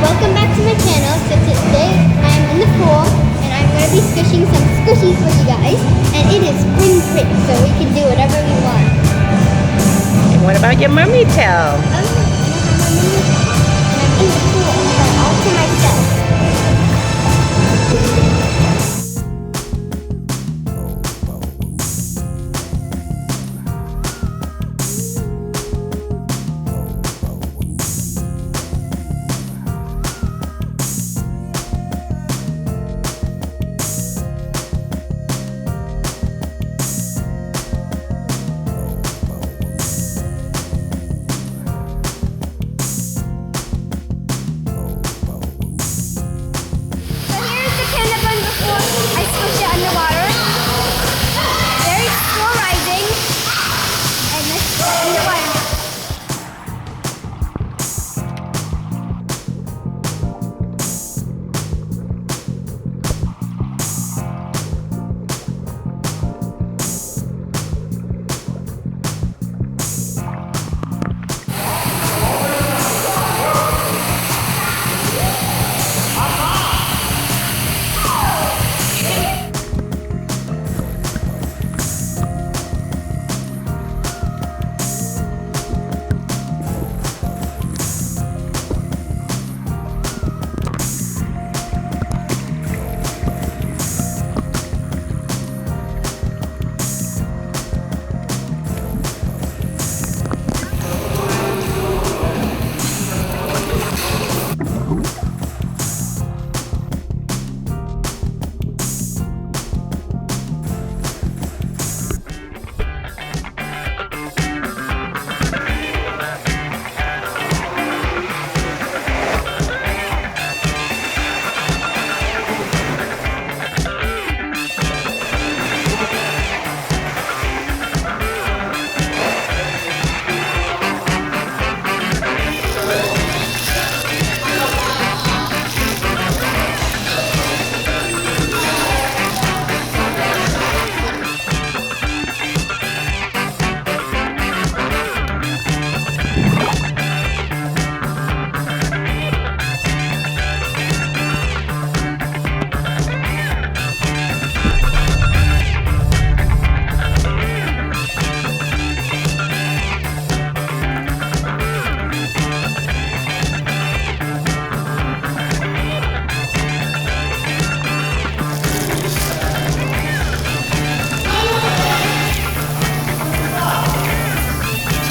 welcome back to my channel. So today I'm in the pool and I'm going to be squishing some squishies for you guys. And it is spring break, so we can do whatever we want. And what about your mermaid tail? Oh, and I'm in the pool all to myself.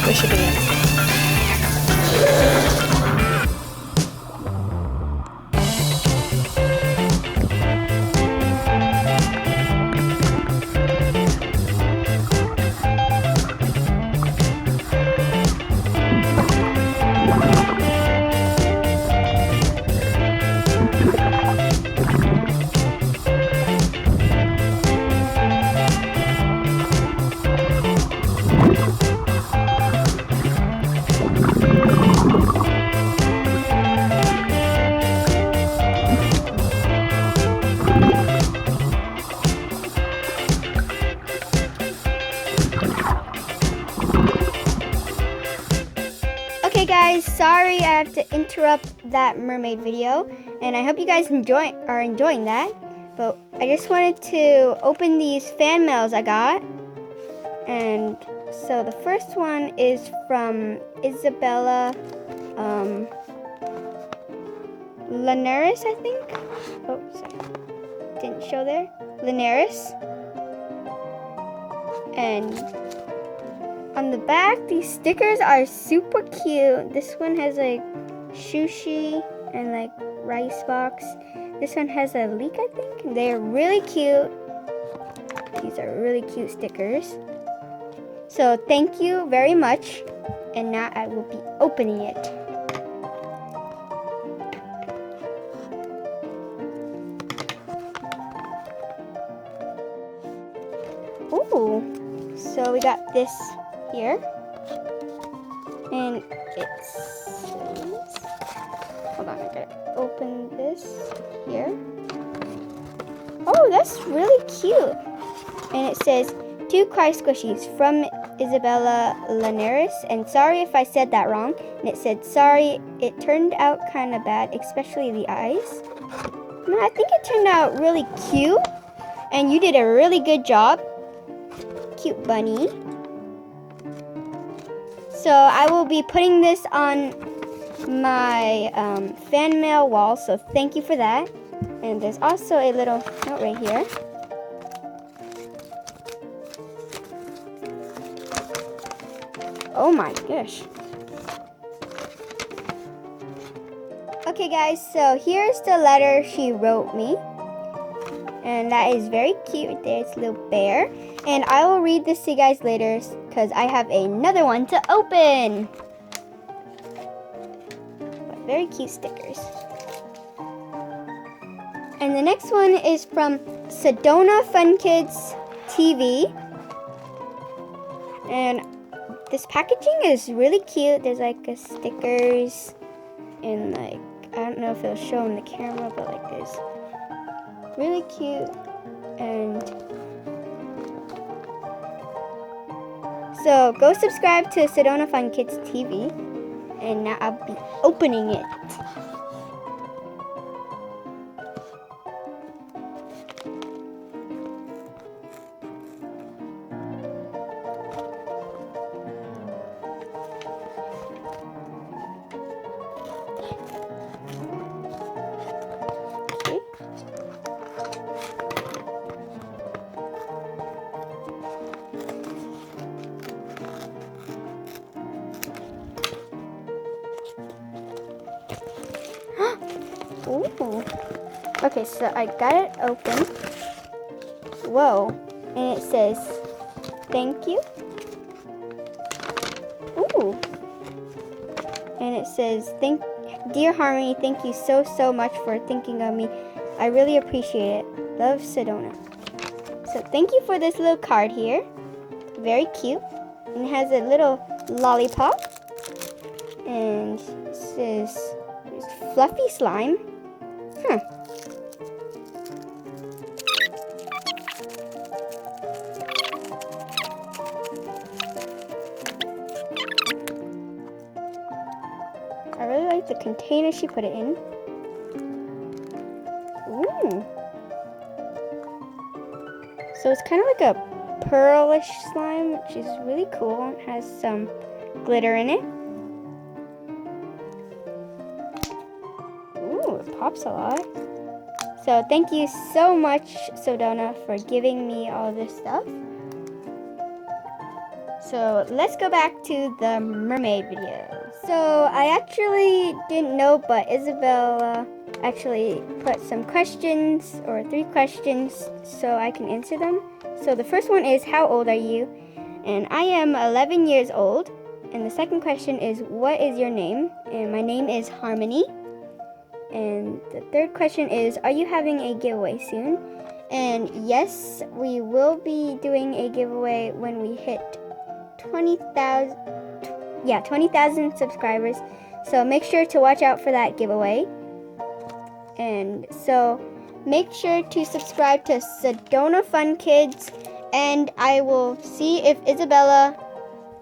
Squish it in. Okay guys, sorry I have to interrupt that mermaid video, and I hope you guys are enjoying that. But I just wanted to open these fan mails I got. And so the first one is from Isabella Linares, I think. Oh, sorry. Didn't show there. Linares. And on the back, these stickers are super cute. This one has like sushi and like rice box. This one has a leek, I think. They're really cute. These are really cute stickers. So thank you very much. And now I will be opening it. Ooh, so we got this here, and it says, hold on, I gotta open this here. Oh, that's really cute. And it says, to Kawaii Squishies from Isabella Linares, and sorry if I said that wrong. And it said, sorry, it turned out kind of bad, especially the eyes. No, I think it turned out really cute, and you did a really good job. Cute bunny. So I will be putting this on my fan mail wall, so thank you for that. And there's also a little note right here. Oh my gosh. Okay guys, so here's the letter she wrote me. And that is very cute. There's a little bear. And I will read this to you guys later because I have another one to open. But very cute stickers. And the next one is from Sedona Fun Kids TV. And this packaging is really cute. There's like a stickers and like, I don't know if it'll show in the camera, but like this. Really cute. And so go subscribe to Sedona Fun Kids TV. And now I'll be opening it. Ooh. Okay, so I got it open. Whoa. And it says, thank you. Ooh. And it says, Dear Harmony, thank you so much for thinking of me. I really appreciate it. Love, Sedona. So thank you for this little card here. Very cute. And it has a little lollipop. And it says, fluffy slime. Huh. I really like the container she put it in. Ooh. So it's kind of like a pearlish slime, which is really cool. It has some glitter in it. It pops a lot. So thank you so much, Sedona, for giving me all this stuff. So let's go back to the mermaid video. So I actually didn't know, but Isabella actually put some questions, or 3 questions, so I can answer them. So the first one is, how old are you? And I am 11 years old. And the second question is, what is your name? And my name is Harmony. And the third question is, are you having a giveaway soon? And yes, we will be doing a giveaway when we hit 20,000 subscribers. So make sure to watch out for that giveaway. And so make sure to subscribe to Sedona Fun Kids, and I will see if Isabella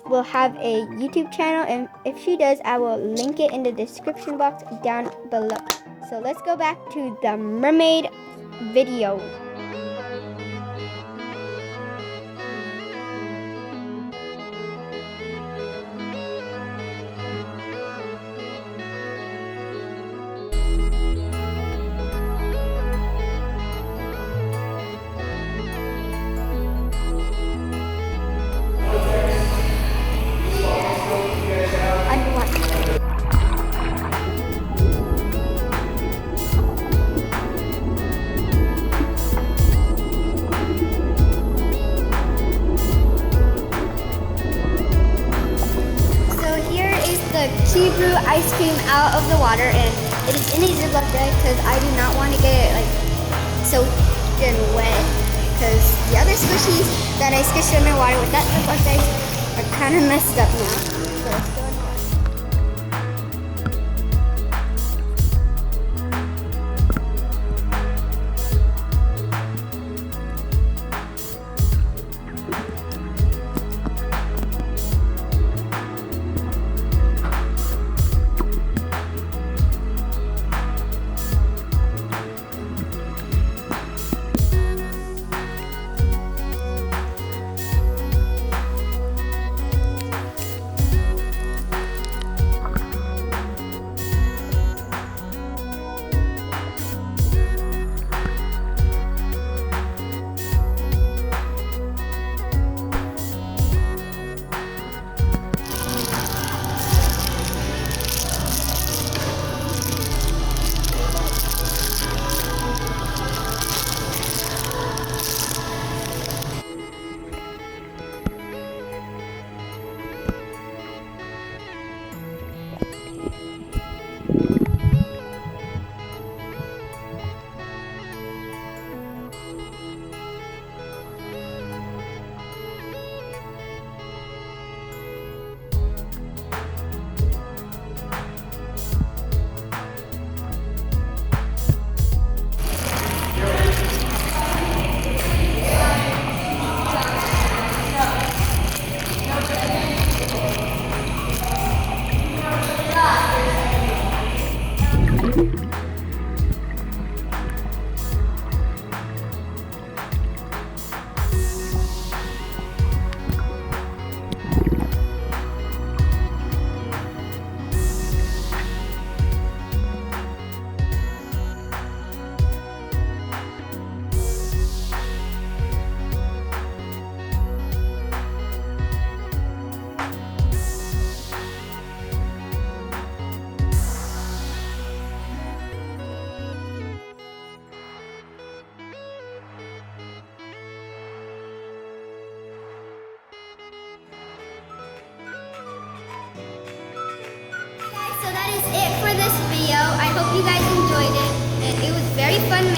will have a YouTube channel, and if she does, I will link it in the description box down below. So let's go back to the mermaid video. Tea brew ice cream out of the water, and it is in a Ziploc bag because I do not want to get it like soaked and wet, because the other squishies that I squished in my water with that Ziploc bag are kind of messed up now. So let's go in the water.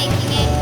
making it.